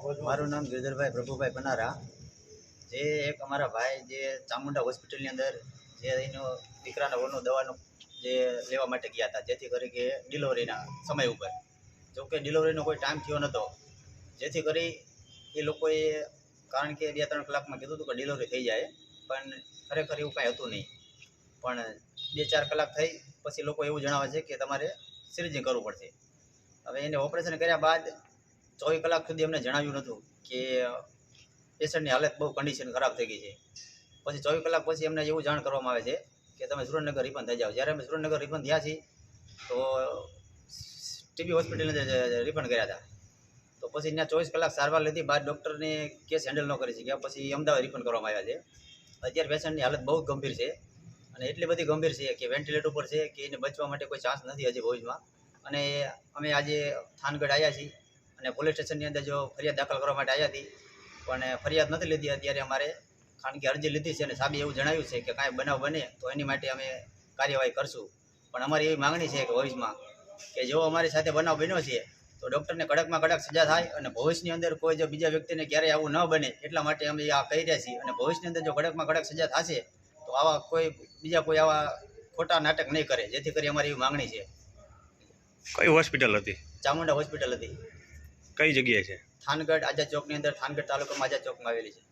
મારું નામ ગિરધરભાઈ પ્રભુભાઈ પનારા। જે એક અમારા ભાઈ જે ચામુંડા હોસ્પિટલની અંદર જે એનો દીકરાના વહુનો દવાનું જે લેવા માટે ગયા હતા, જેથી કરી કે ડિલિવરીના સમય ઉપર, જોકે ડિલિવરીનો કોઈ ટાઈમ થયો નહોતો, જેથી કરી એ લોકોએ કારણ કે 2-3 કલાકમાં કીધું હતું કે ડિલિવરી થઈ જાય, પણ ખરેખર એવું કાંઈ હતું નહીં। પણ 2-4 કલાક થઈ પછી લોકો એવું જણાવે છે કે તમારે સિરિંજિંગ કરવું પડશે। હવે એને ઓપરેશન કર્યા બાદ 24 કલાક સુધી અમને જણાવ્યું નહોતું કે પેશન્ટની હાલત બહુ કન્ડિશન ખરાબ થઈ ગઈ છે। પછી 24 કલાક પછી અમને એવું જાણ કરવામાં આવે છે કે તમે સુરેન્દ્રનગર રિફંડ થઈ જાઓ। જ્યારે અમે સુરેન્દ્રનગર રિફંડ થયા છીએ તો ટીબી હોસ્પિટલની અંદર રિફંડ કર્યા હતા, તો પછી ત્યાં 24 કલાક સારવાર લીધી બાદ ડૉક્ટરને કેસ હેન્ડલ ન કરી શક્યા, પછી અમદાવાદ રિફંડ કરવામાં આવ્યા છે। અત્યારે પેશન્ટની હાલત બહુ ગંભીર છે, અને એટલી બધી ગંભીર છે કે વેન્ટિલેટર ઉપર છે કે એને બચવા માટે કોઈ ચાન્સ નથી હજી ભવિષ્યમાં। અને અમે આજે થાનગઢ આવ્યા છીએ અને પોલીસ સ્ટેશનની અંદર જો ફરિયાદ દાખલ કરવા માટે આવ્યા હતી, પણ ફરિયાદ નથી લીધી અત્યારે અમારે, કારણ કે અરજી લીધી છે અને સાહેબે એવું જણાવ્યું છે કે કાંઈ બનાવ બને તો એની માટે અમે કાર્યવાહી કરશું। પણ અમારી એવી માગણી છે કે ભવિષ્યમાં કે જો અમારી સાથે બનાવ બન્યો છે તો ડૉક્ટરને કડકમાં કડક સજા થાય, અને ભવિષ્યની અંદર કોઈ જો બીજા વ્યક્તિને ક્યારેય આવું ન બને એટલા માટે અમે આ કહી રહ્યા છીએ। અને ભવિષ્યની અંદર જો કડકમાં કડક સજા થશે તો આવા બીજા કોઈ આવા ખોટા નાટક નહીં કરે, જેથી કરી અમારી એવી માગણી છે। કઈ હોસ્પિટલ હતી? ચામુંડા હોસ્પિટલ હતી। કઈ જગ્યાએ છે? થાનગઢ આઝાદ ચોકની અંદર, થાનગઢ તાલુકામાં આઝાદ ચોકમાં આવેલી છે।